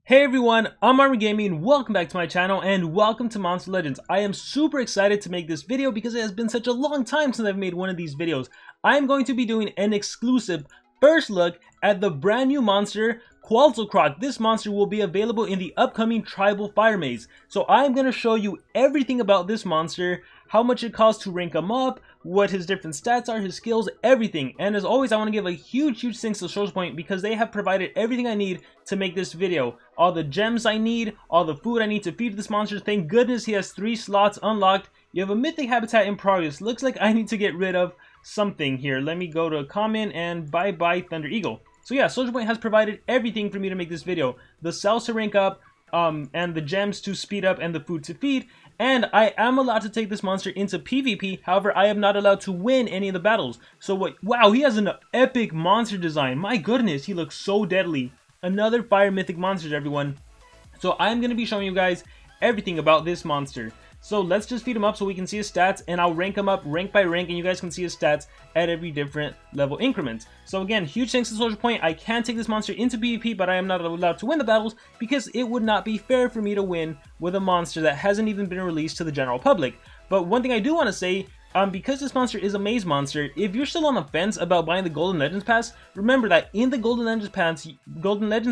Hey everyone, I'm Armor Gaming, welcome back to my channel and welcome to Monster Legends. I am super excited to make this video because it has been such a long time since I've made one of these videos. I am going to be doing an exclusive first look at the brand new monster, Quaxalcroc. This monster will be available in the upcoming Tribal Fire Maze. So I'm going to show you everything about this monster, how much it costs to rank him up, what his different stats are, his skills, everything. And as always, I want to give a huge thanks to SocialPoint because they have provided everything I need to make this video. All the gems I need, all the food I need to feed this monster. Thank goodness he has 3 slots unlocked. You have a mythic habitat in progress. Looks like I need to get rid of something here. Let me go to common and bye Thunder Eagle. So yeah, SocialPoint has provided everything for me to make this video. The cells to rank up, and the gems to speed up, and the food to feed. And I am allowed to take this monster into PvP, however, I am not allowed to win any of the battles. So what? Wow, he has an epic monster design. My goodness, he looks so deadly. Another fire mythic monster, everyone. So I'm going to be showing you guys everything about this monster. So let's just feed him up so we can see his stats, and I'll rank him up rank by rank, and you guys can see his stats at every different level increment. So again, huge thanks to SocialPoint. I can take this monster into PvP, but I am not allowed to win the battles because it would not be fair for me to win with a monster that hasn't even been released to the general public. But one thing I do want to say, because this monster is a maze monster, if you're still on the fence about buying the Golden Legends Pass, remember that in the Golden Legends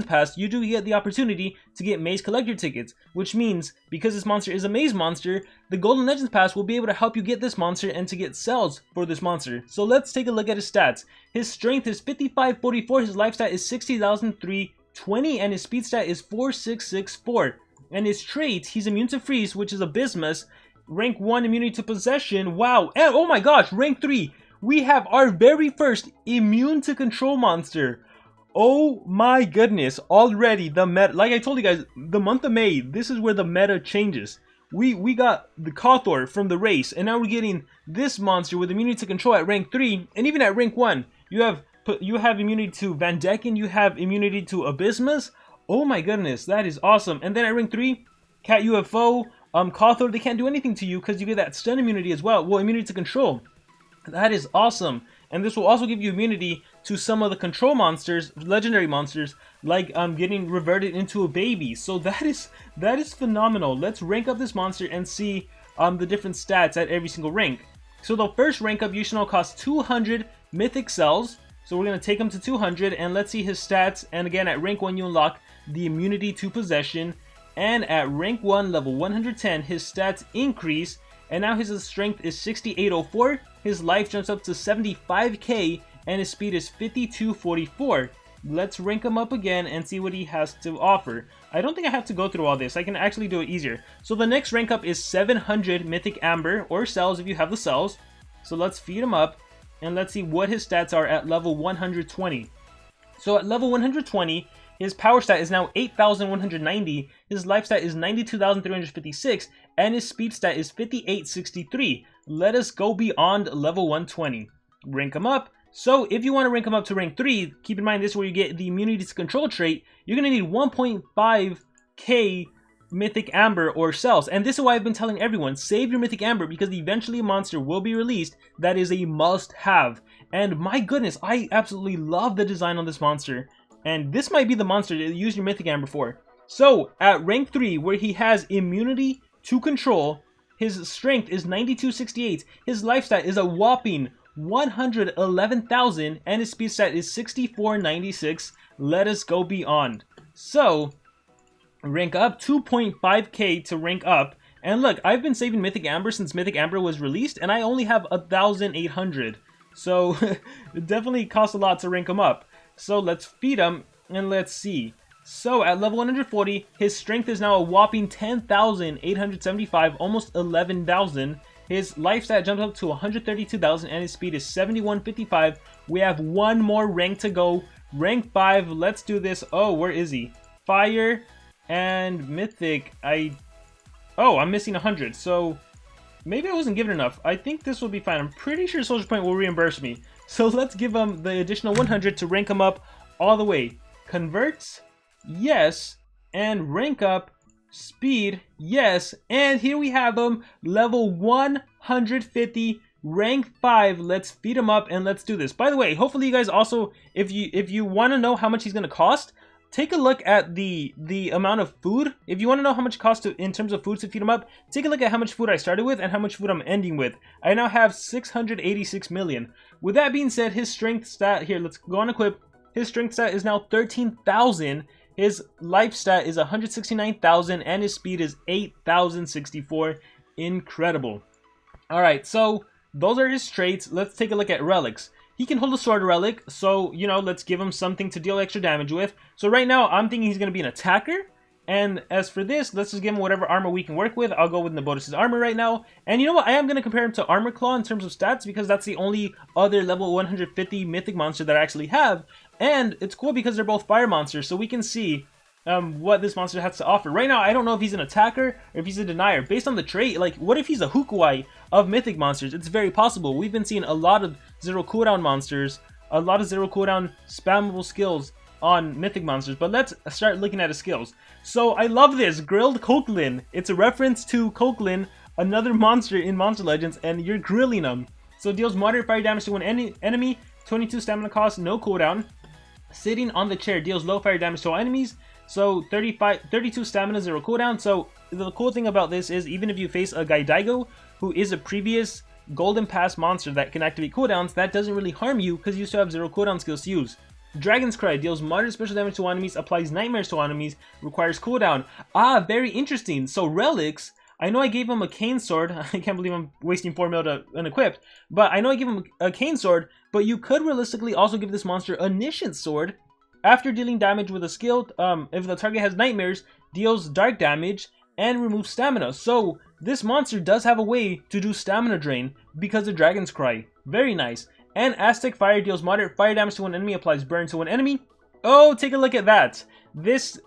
Pass, you do get the opportunity to get maze collector tickets, which means because this monster is a maze monster, the Golden Legends Pass will be able to help you get this monster and to get cells for this monster. So let's take a look at his stats. His strength is 5544, his life stat is 60,320, and his speed stat is 4664. And his trait, he's immune to freeze, which is Abysmus. Rank 1 immunity to possession. Wow. And oh my gosh, rank 3. We have our very first immune to control monster. Oh my goodness. Already the meta, like I told you guys, the month of May, this is where the meta changes. We got the Kothor from the race, and now we're getting this monster with immunity to control at rank 3, and even at rank 1, you have immunity to Van Decken, you have immunity to Abysmus. Oh my goodness, that is awesome. And then at rank 3, Cat UFO, Kothor, they can't do anything to you because you get that stun immunity as well. Well, immunity to control. That is awesome. And this will also give you immunity to some of the control monsters, legendary monsters, like getting reverted into a baby. So that is phenomenal. Let's rank up this monster and see the different stats at every single rank. So the first rank up Yushino costs 200 mythic cells. So we're going to take him to 200 and let's see his stats. And again, at rank 1 you unlock the immunity to possession. And at rank 1, level 110, his stats increase, and now his strength is 6804, his life jumps up to 75k, and his speed is 5244. Let's rank him up again and see what he has to offer. I don't think I have to go through all this, I can actually do it easier. So the next rank up is 700 mythic amber, or cells if you have the cells. So let's feed him up, and let's see what his stats are at level 120. So at level 120, his power stat is now 8,190, his life stat is 92,356, and his speed stat is 5863. Let us go beyond level 120. Rank him up. So if you want to rank him up to rank 3, keep in mind this is where you get the immunity to control trait. You're going to need 1.5k mythic amber or cells. And this is why I've been telling everyone, save your mythic amber because eventually a monster will be released that is a must-have. And my goodness, I absolutely love the design on this monster. And this might be the monster to use your mythic amber for. So at rank 3, where he has immunity to control, his strength is 9268, his life stat is a whopping 111,000, and his speed stat is 6496. Let us go beyond. So rank up 2.5k to rank up. And look, I've been saving mythic amber since mythic amber was released, and I only have 1,800. So it definitely costs a lot to rank him up. So let's feed him and let's see. So at level 140, his strength is now a whopping 10,875, almost 11,000. His life stat jumped up to 132,000 and his speed is 7155. We have one more rank to go. Rank 5, let's do this. Oh, where is he? Fire and mythic. I'm missing 100. So maybe I wasn't given enough. I think this will be fine. I'm pretty sure SocialPoint will reimburse me. So let's give him the additional 100 to rank him up all the way. Converts, yes, and rank up, speed, yes, and here we have him, level 150, rank 5. Let's feed him up and let's do this. By the way, hopefully you guys also, if you want to know how much he's going to cost, take a look at the amount of food. If you want to know how much it costs in terms of food to feed him up, take a look at how much food I started with and how much food I'm ending with. I now have 686 million. With that being said, his strength stat, here, let's go on equip. His strength stat is now 13,000. His life stat is 169,000, and his speed is 8,064. Incredible. Alright, so those are his traits. Let's take a look at relics. He can hold a sword relic, so, you know, let's give him something to deal extra damage with. So right now, I'm thinking he's going to be an attacker. And as for this, let's just give him whatever armor we can work with. I'll go with Nabotis' armor right now. And you know what? I am going to compare him to Armor Claw in terms of stats, because that's the only other level 150 mythic monster that I actually have. And it's cool because they're both fire monsters, so we can see what this monster has to offer. Right now, I don't know if he's an attacker or if he's a denier. Based on the trait, like, what if he's a Hukuai of mythic monsters? It's very possible. We've been seeing a lot of zero cooldown monsters, a lot of zero cooldown spammable skills on mythic monsters, but let's start looking at his skills. So I love this, Grilled Koklin. It's a reference to Koklin, another monster in Monster Legends, and you're grilling him. So deals moderate fire damage to one enemy, 22 stamina cost, no cooldown. Sitting on the chair deals low fire damage to all enemies, so 32 stamina, 0 cooldown. So the cool thing about this is even if you face a Gaidaigo, who is a previous Golden Pass monster that can activate cooldowns, that doesn't really harm you because you still have 0 cooldown skills to use. Dragon's Cry deals moderate special damage to enemies, applies nightmares to enemies, requires cooldown. Ah, very interesting. So relics, I know I gave him a cane sword. I can't believe I'm wasting 4 mil to unequipped. But I know I gave him a cane sword, but you could realistically also give this monster a Nishan sword. After dealing damage with a skill, if the target has nightmares, deals dark damage and removes stamina. So this monster does have a way to do stamina drain because of Dragon's Cry. Very nice. And Aztec Fire deals moderate fire damage to one enemy, applies burn to one enemy. Oh, take a look at that. This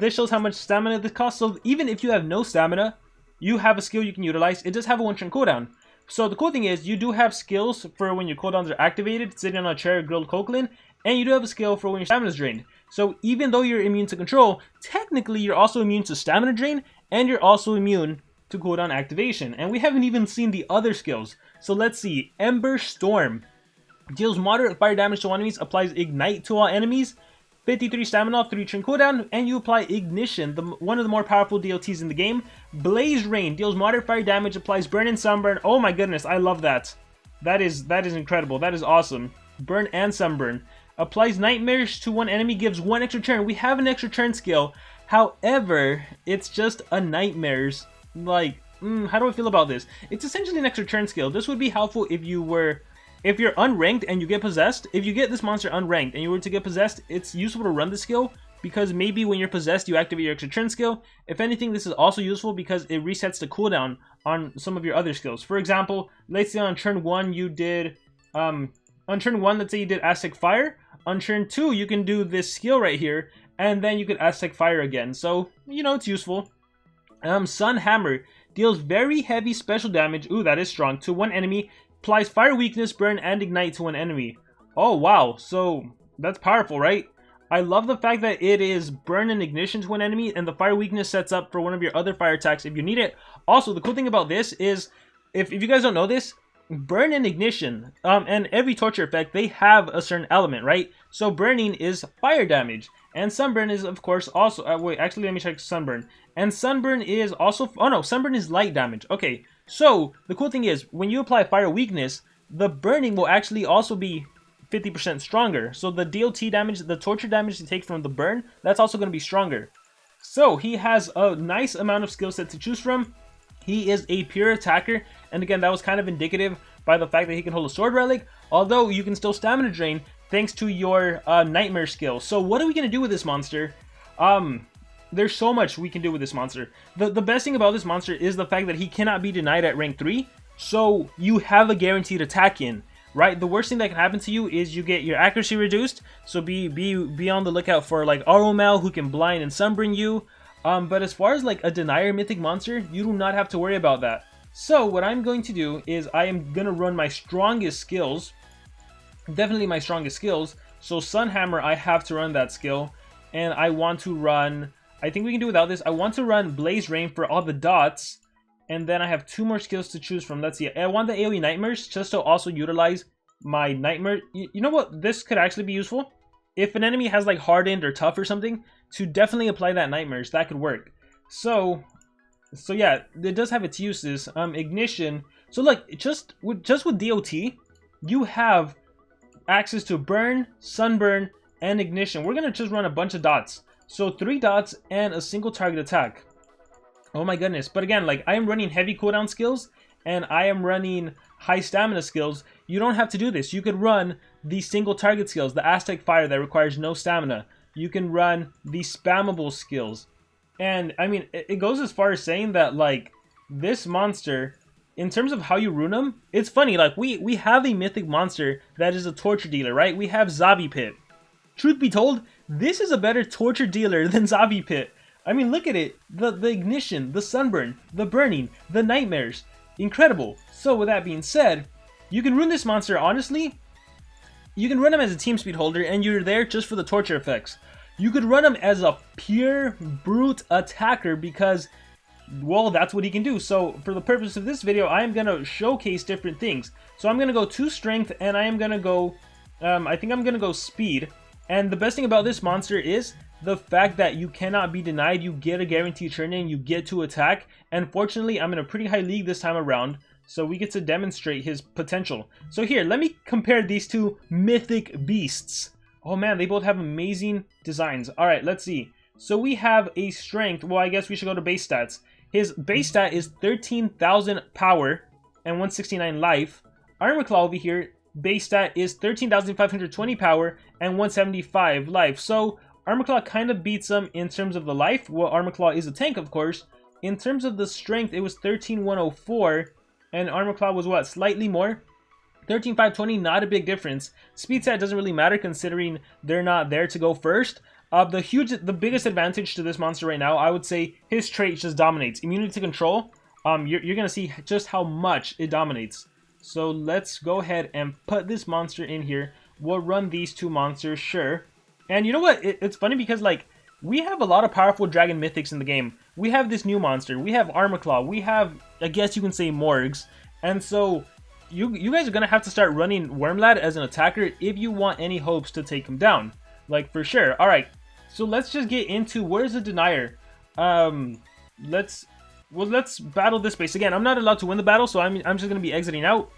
shows how much stamina this costs. So even if you have no stamina, you have a skill you can utilize. It does have a 1-turn cooldown. So the cool thing is you do have skills for when your cooldowns are activated, sitting on a chair, Grilled Koklin, and you do have a skill for when your stamina is drained. So even though you're immune to control, technically you're also immune to stamina drain, and you're also immune to cooldown activation. And we haven't even seen the other skills. So let's see. Ember Storm deals moderate fire damage to enemies, applies ignite to all enemies, 53 stamina, 3-turn cooldown, and you apply ignition, one of the more powerful DLTs in the game. Blaze Rain deals moderate fire damage, applies burn and sunburn. Oh my goodness, I love that. That is incredible. That is awesome. Burn and sunburn. Applies nightmares to one enemy, gives 1 extra turn. We have an extra turn skill. However, it's just a nightmares. Like, how do I feel about this? It's essentially an extra turn skill. This would be helpful if you're unranked and you get possessed. If you get this monster unranked and you were to get possessed, it's useful to run the skill because maybe when you're possessed, you activate your extra turn skill. If anything, this is also useful because it resets the cooldown on some of your other skills. For example, let's say on turn 1 you did, on turn 1, let's say you did Aztec Fire. On turn 2, you can do this skill right here, and then you could Aztec Fire again. So, you know, it's useful. Sun Hammer deals very heavy special damage, ooh, that is strong, to one enemy, applies fire weakness, burn, and ignite to one enemy. Oh, wow, so that's powerful, right? I love the fact that it is burn and ignition to one enemy, and the fire weakness sets up for one of your other fire attacks if you need it. Also, the cool thing about this is, if you guys don't know this, burn and ignition, and every torture effect, they have a certain element, right? So burning is fire damage, and sunburn is, of course, also, wait, actually, let me check sunburn. And sunburn is also, oh no, sunburn is light damage. Okay, so the cool thing is, when you apply fire weakness, the burning will actually also be 50% stronger. So the DLT damage, the torture damage you take from the burn, that's also going to be stronger. So he has a nice amount of skill set to choose from. He is a pure attacker, and again, that was kind of indicative by the fact that he can hold a sword relic, although you can still stamina drain thanks to your nightmare skill. So what are we going to do with this monster? There's so much we can do with this monster. The best thing about this monster is the fact that he cannot be denied at rank 3, so you have a guaranteed attack in, right? The worst thing that can happen to you is you get your accuracy reduced, so be on the lookout for like Aromal, who can blind and sunburn you. But as far as like a denier mythic monster, you do not have to worry about that. So what I'm going to do is I am going to run my strongest skills, definitely my strongest skills. So Sunhammer, I have to run that skill, and I want to run, I think we can do without this. I want to run Blaze Rain for all the dots, and then I have 2 more skills to choose from. Let's see, I want the AoE Nightmares just to also utilize my Nightmare. You know what, this could actually be useful. if an enemy has like hardened or tough or something, to definitely apply that nightmares. That could work. So yeah, it does have its uses. Ignition. So like just with DOT, you have access to burn, sunburn, and ignition. We're gonna just run a bunch of dots. So 3 dots and a single target attack. Oh my goodness. But again, like I am running heavy cooldown skills and I am running high stamina skills. You don't have to do this. You could run the single target skills, the Aztec Fire that requires no stamina. You can run the spammable skills. And I mean, it goes as far as saying that like this monster, in terms of how you rune them, it's funny. Like we have a mythic monster that is a torture dealer, right? We have Zavi Pit. Truth be told, this is a better torture dealer than Zavi Pit. I mean, look at it. The ignition, the sunburn, the burning, the nightmares. Incredible. So with that being said, you can rune this monster, honestly. You can run him as a team speed holder and you're there just for the torture effects. You could run him as a pure brute attacker because, well, that's what he can do. So for the purpose of this video, I am going to showcase different things. So I'm going to go 2 strength and I am going to go, I think I'm going to go speed. And the best thing about this monster is the fact that you cannot be denied. You get a guaranteed turn in, you get to attack. And fortunately, I'm in a pretty high league this time around, so we get to demonstrate his potential. So here, let me compare these 2 mythic beasts. Oh man, they both have amazing designs. Alright, let's see. So we have a strength. Well, I guess we should go to base stats. His base stat is 13,000 power and 169 life. Armor Claw over here, base stat is 13,520 power and 175 life. So Armor Claw kind of beats him in terms of the life. Well, Armor Claw is a tank, of course. In terms of the strength, it was 13,104. And Armor Claw was what? Slightly more. 13,520, not a big difference. Speed stat doesn't really matter considering they're not there to go first. The biggest advantage to this monster right now, I would say his trait just dominates. Immunity to control, you're going to see just how much it dominates. So let's go ahead and put this monster in here. We'll run these 2 monsters, sure. And you know what? It's funny because like we have a lot of powerful dragon mythics in the game. We have this new monster. We have Armor Claw. We have, I guess you can say, Morgs. And so you guys are going to have to start running Wormlad as an attacker if you want any hopes to take him down. Like, for sure. Alright, so let's just get into where's the Denier. Let's battle this base. Again, I'm not allowed to win the battle, so I'm just going to be exiting out.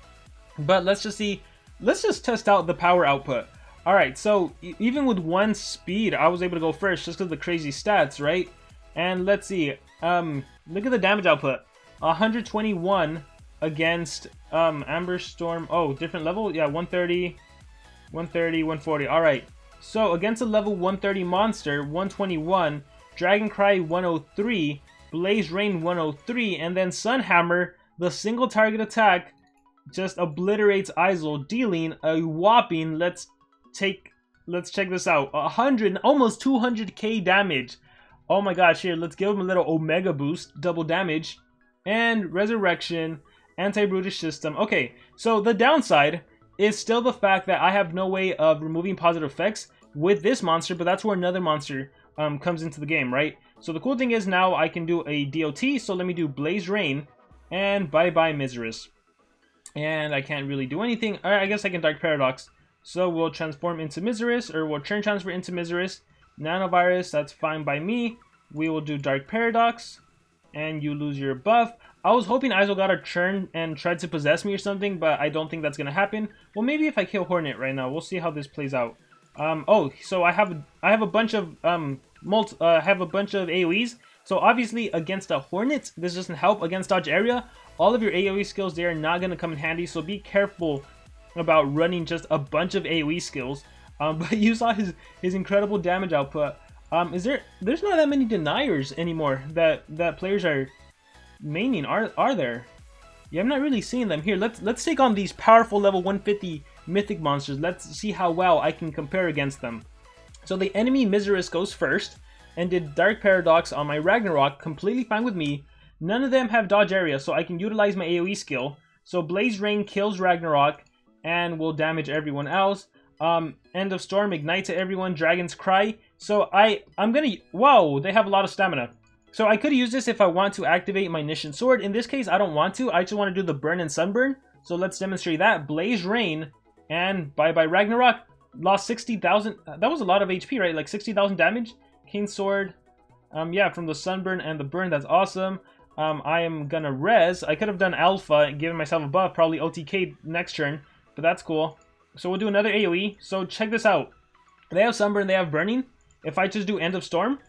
But let's just see. Let's just test out the power output. Alright, so even with 1 speed, I was able to go first just because of the crazy stats, right? And let's see. Look at the damage output. 121 against Amber Storm. Oh, different level? Yeah, 130, 130, 140. Alright. So against a level 130 monster, 121, Dragon Cry 103, Blaze Rain 103, and then Sunhammer, the single target attack, just obliterates Isol, dealing a whopping, let's check this out, 100, almost 200k damage. Oh my gosh, here, let's give him a little Omega boost, double damage, and Resurrection, Anti-Brutish System. Okay, so the downside is still the fact that I have no way of removing positive effects with this monster, but that's where another monster comes into the game, right? So the cool thing is now I can do a DOT, so let me do Blaze Rain, and bye-bye Miserus. And I can't really do anything. Alright, I guess I can Dark Paradox. So we'll transform into Miserus, or we'll turn transfer into Miserus. Nanovirus, that's fine by me. We will do Dark Paradox, and you lose your buff. I was hoping Isol got a turn and tried to possess me or something, but I don't think that's gonna happen. Well, maybe if I kill Hornet right now, we'll see how this plays out. Oh, so I have a bunch of AoEs. So obviously against a Hornet, this doesn't help. Against dodge area, all of your AoE skills, they are not gonna come in handy. So be careful about running just a bunch of AoE skills. But you saw his incredible damage output. There's not that many deniers anymore that players are maining, are there? Yeah, I'm not really seeing them here. Let's take on these powerful level 150 mythic monsters. Let's see how well I can compare against them. So the enemy Miserus goes first and did Dark Paradox on my Ragnarök, completely fine with me. None of them have dodge area, so I can utilize my AoE skill. So Blaze Rain kills Ragnarök and will damage everyone else. End of Storm, Ignite to everyone, Dragon's Cry. So I'm gonna, wow, they have a lot of stamina. So I could use this if I want to activate my Nishan Sword. In this case, I don't want to. I just want to do the Burn and Sunburn. So let's demonstrate that. Blaze Rain and bye-bye Ragnarök. Lost 60,000. That was a lot of HP, right? Like 60,000 damage. Cane Sword. Yeah, from the Sunburn and the Burn. That's awesome. I am gonna res. I could have done Alpha and given myself a buff. Probably OTK next turn. But that's cool. So we'll do another AoE. So check this out. They have Sunburn. They have Burning. If I just do End of Storm.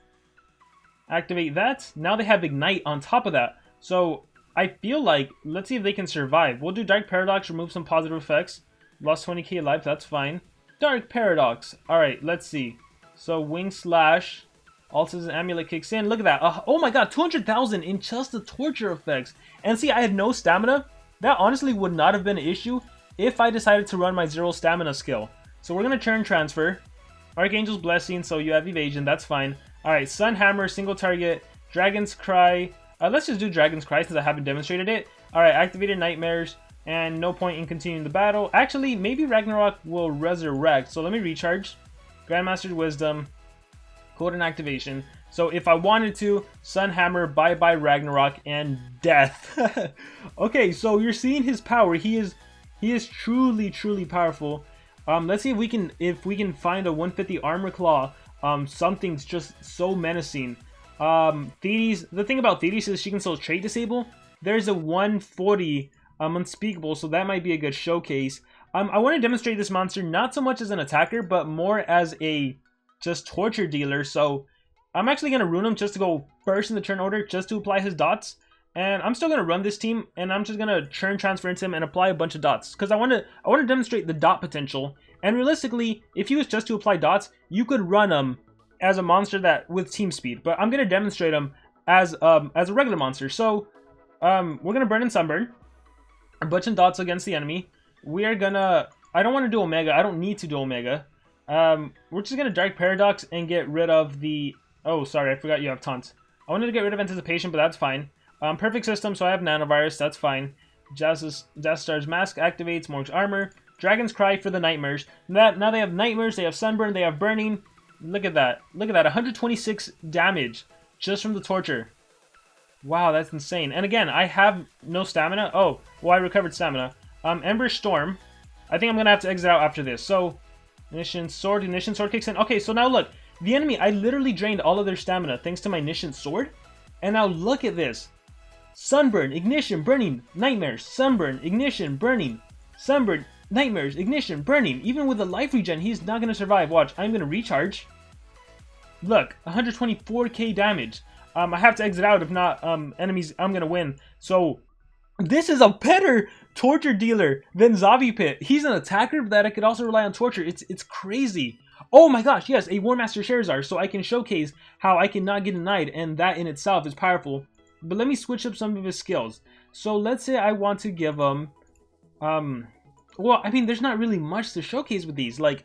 Activate that. Now they have Ignite on top of that. So I feel like, let's see if they can survive. We'll do Dark Paradox, remove some positive effects. Lost 20k life, that's fine. Dark Paradox. Alright, let's see. So Wing Slash. Alta's Amulet kicks in. Look at that. Oh my god, 200,000 in just the torture effects. And see, I had no stamina. That honestly would not have been an issue if I decided to run my 0 stamina skill. So we're going to turn transfer. Archangel's Blessing, so you have evasion, that's fine. Alright, Sun Hammer, single target. Dragon's Cry. Let's just do Dragon's Cry since I haven't demonstrated it. Alright, activated Nightmares. And no point in continuing the battle. Actually, maybe Ragnarok will resurrect. So let me recharge. Grandmaster's Wisdom. Code and activation. So if I wanted to, Sun Hammer, bye-bye Ragnarok, and death. Okay, so you're seeing his power. He is truly, truly powerful. Let's see if we can find a 150 Armor Claw. Something's just so menacing. Thetis, the thing about Thetis is she can still trait disable. There's a 140 Unspeakable, so that might be a good showcase. I want to demonstrate this monster not so much as an attacker, but more as a just torture dealer. So I'm actually going to rune him just to go first in the turn order, just to apply his dots. And I'm still going to run this team, and I'm just going to turn transfer into him and apply a bunch of dots. Because I want to demonstrate the dot potential. And realistically, if he was just to apply dots, you could run him as a monster that with team speed. But I'm going to demonstrate him as a regular monster. So we're going to burn and sunburn. A bunch of dots against the enemy. We are going to... I don't want to do Omega. I don't need to do Omega. We're just going to Dark Paradox and get rid of the... Oh, sorry. I forgot you have Taunt. I wanted to get rid of Anticipation, but that's fine. Perfect System, so I have Nanovirus. That's fine. Jazzstar's Mask activates Morg's Armor. Dragon's Cry for the Nightmares. Now they have Nightmares. They have Sunburn. They have Burning. Look at that. Look at that. 126 damage just from the Torture. Wow, that's insane. And again, I have no stamina. Oh, well, I recovered stamina. Ember Storm. I think I'm going to have to exit out after this. So, Ignition Sword kicks in. Okay, so now look. The enemy, I literally drained all of their stamina thanks to my Ignition Sword. And now look at this. Sunburn, Ignition, Burning, Nightmares, Sunburn, Ignition, Burning, Sunburn, Nightmares, Ignition, Burning. Even with the life regen, he's not going to survive. Watch, I'm going to recharge. Look, 124k damage. I have to exit out. If not, enemies, I'm going to win. So, this is a better torture dealer than Zavi Pit. He's an attacker that I could also rely on torture. It's crazy. Oh my gosh, yes, a War Master Sherazar. So I can showcase how I cannot get denied, and that in itself is powerful. But let me switch up some of his skills. So let's say I want to give him... well, I mean, there's not really much to showcase with these. Like,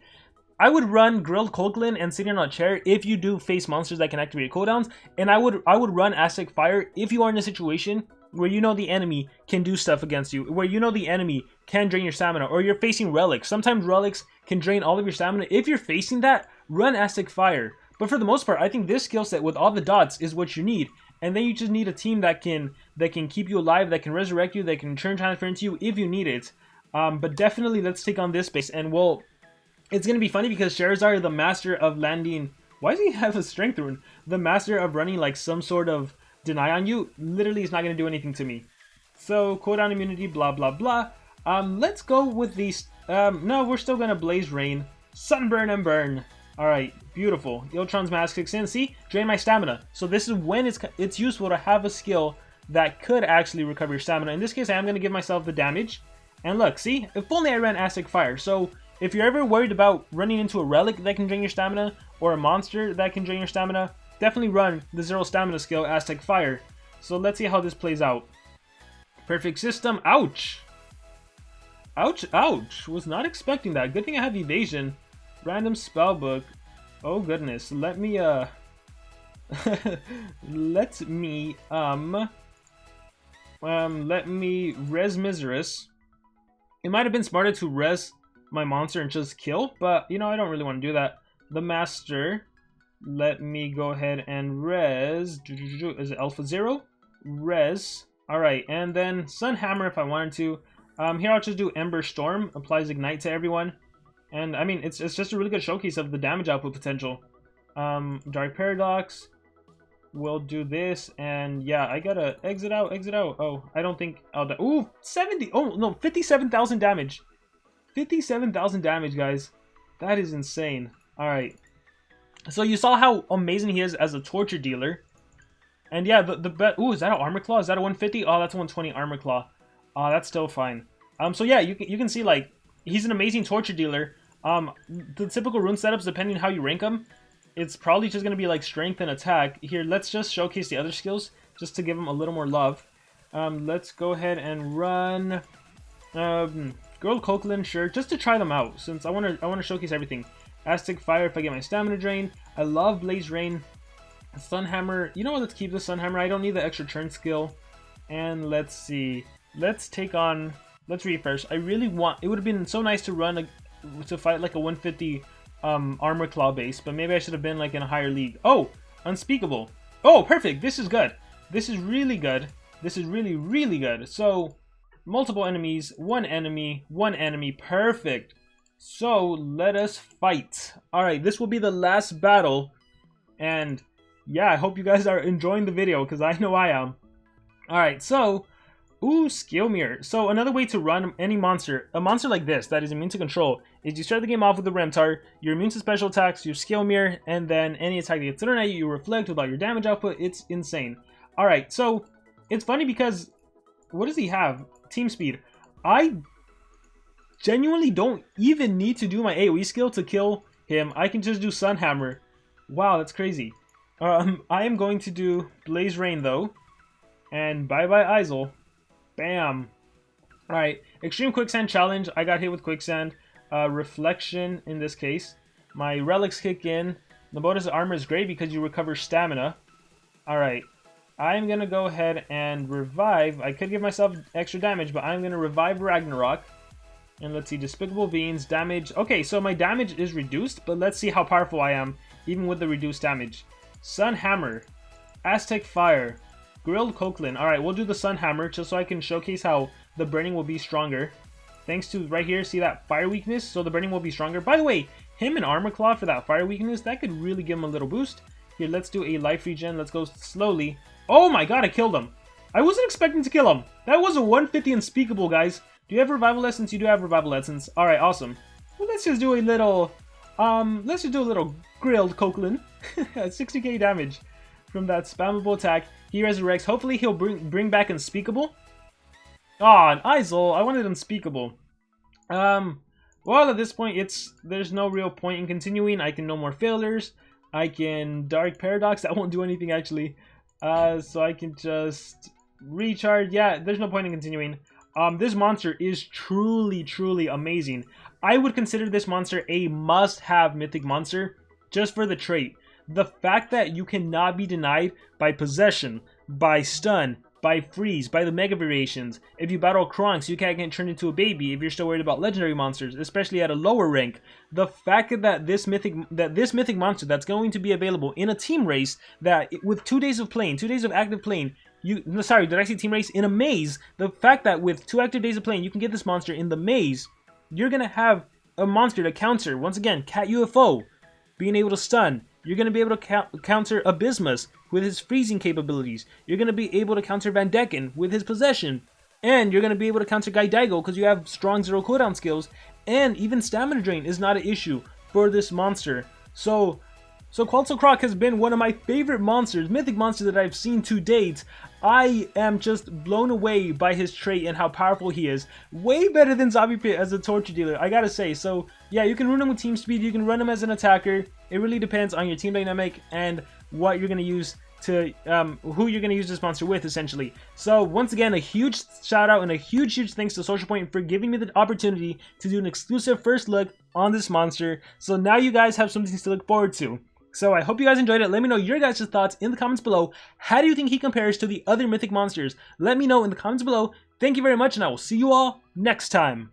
I would run Grilled Coquelin and Sitting on a Chair if you do face monsters that can activate cooldowns. And I would run Aztec Fire if you are in a situation where you know the enemy can do stuff against you. Where you know the enemy can drain your stamina. Or you're facing Relics. Sometimes Relics can drain all of your stamina. If you're facing that, run Aztec Fire. But for the most part, I think this skill set with all the dots is what you need. And then you just need a team that can keep you alive, that can resurrect you, that can turn transfer into you if you need it. But definitely let's take on this base. And well, it's going to be funny because Sherazar, the master of landing... Why does he have a strength rune? The master of running like some sort of deny on you literally is not going to do anything to me. So, cooldown immunity, blah, blah, blah. Let's go with these... no, we're still going to Blaze Rain, Sunburn and Burn. Alright, beautiful. Yotron's Mask kicks in. See? Drain my stamina. So this is when it's useful to have a skill that could actually recover your stamina. In this case, I am going to give myself the damage. And look, see? If only I ran Aztec Fire. So if you're ever worried about running into a relic that can drain your stamina, or a monster that can drain your stamina, definitely run the 0 stamina skill, Aztec Fire. So let's see how this plays out. Perfect System. Ouch! Ouch, ouch. Was not expecting that. Good thing I have evasion. Random Spellbook. Oh goodness. Let me let me res Miserus. It might have been smarter to res my monster and just kill, but you know, I don't really want to do that. The Master. Let me go ahead and res. Is it Alpha 0? Res. Alright, and then Sun Hammer if I wanted to. Here I'll just do Ember Storm. Applies Ignite to everyone. And I mean, it's just a really good showcase of the damage output potential. Dark Paradox. We'll do this, and yeah, I gotta exit out. Oh, I don't think I'll die. Ooh, 70. Oh no, 57,000 damage. 57,000 damage, guys. That is insane. All right. So you saw how amazing he is as a torture dealer. And yeah, the bet. Ooh, is that an armor claw? Is that a 150? Oh, that's a 120 armor claw. That's still fine. So yeah, you can see like he's an amazing torture dealer. The typical rune setups, depending on how you rank them, it's probably just gonna be like strength and attack. Here, let's just showcase the other skills just to give them a little more love. Let's go ahead and run Girl Coquelin, sure, just to try them out, since I wanna showcase everything. Aztec Fire if I get my stamina drain. I love Blaze Rain. Sunhammer, you know what, let's keep the Sunhammer. I don't need the extra turn skill. And let's see. Let's refresh. I really want, it would have been so nice to fight like a 150 armor claw base, but maybe I should have been like in a higher league. Oh, Unspeakable. Oh, perfect. This is good. This is really good. This is really, really good. So, multiple enemies, one enemy, perfect. So, let us fight. Alright, this will be the last battle, and yeah, I hope you guys are enjoying the video, because I know I am. Alright, so, ooh, Skill Mirror. So, another way to run any monster, a monster like this that is immune to control, is you start the game off with the Remtar, you're immune to special attacks, you Skill Mirror, and then any attack that gets thrown at you, you reflect with all your damage output. It's insane. Alright, so, it's funny because, what does he have? Team Speed. I genuinely don't even need to do my AoE skill to kill him. I can just do Sunhammer. Wow, that's crazy. I am going to do Blaze Rain though. And bye-bye Isel. Bam. Alright, Extreme Quicksand Challenge. I got hit with Quicksand. Reflection in this case. My relics kick in. The bonus armor is great because you recover stamina. Alright. I'm gonna go ahead and revive. I could give myself extra damage, but I'm gonna revive Ragnarök. And let's see, Despicable Beans, damage. Okay, so my damage is reduced, but let's see how powerful I am, even with the reduced damage. Sun Hammer, Aztec Fire, Grilled Coquelin. Alright, we'll do the Sun Hammer, just so I can showcase how the burning will be stronger. Thanks to, right here, see that fire weakness? So the burning will be stronger. By the way, him and Armor Claw for that fire weakness, that could really give him a little boost. Here, let's do a life regen. Let's go slowly. Oh my god, I killed him. I wasn't expecting to kill him. That was a 150 Unspeakable, guys. Do you have Revival Essence? You do have Revival Essence. Alright, awesome. Well, let's just do a little, Grilled Coquelin. 60k damage from that spammable attack. He resurrects. Hopefully he'll bring back Unspeakable. Aw, an Isel. I wanted Unspeakable. Well, at this point, there's no real point in continuing. I can No More Failures. I can Dark Paradox. That won't do anything, actually. So I can just recharge. Yeah, there's no point in continuing. This monster is truly, truly amazing. I would consider this monster a must-have mythic monster just for the trait. The fact that you cannot be denied by possession, by stun, by freeze, by the mega variations. If you battle Kronk, so you can't get turned into a baby if you're still worried about legendary monsters, especially at a lower rank. The fact that this mythic monster that's going to be available in a team race, that with 2 days of playing, 2 days of active playing, sorry, did I say team race? In a maze, the fact that with 2 active days of playing, you can get this monster in the maze, you're going to have a monster to counter, once again, Cat UFO, being able to stun. You're going to be able to counter Abysmus with his freezing capabilities. You're going to be able to counter Van Decken with his possession. And you're going to be able to counter Gaidago because you have strong 0 cooldown skills. And even stamina drain is not an issue for this monster. So Quaxalcroc has been one of my favorite monsters, mythic monsters that I've seen to date. I am just blown away by his trait and how powerful he is. Way better than Zombie Pit as a torture dealer, I gotta say. So yeah, you can run him with team speed, you can run him as an attacker. It really depends on your team dynamic and what you're gonna use to, who you're gonna use this monster with, essentially. So once again, a huge shout out and a huge thanks to SocialPoint for giving me the opportunity to do an exclusive first look on this monster. So now you guys have something to look forward to. So I hope you guys enjoyed it. Let me know your guys' thoughts in the comments below. How do you think he compares to the other mythic monsters? Let me know in the comments below. Thank you very much, and I will see you all next time.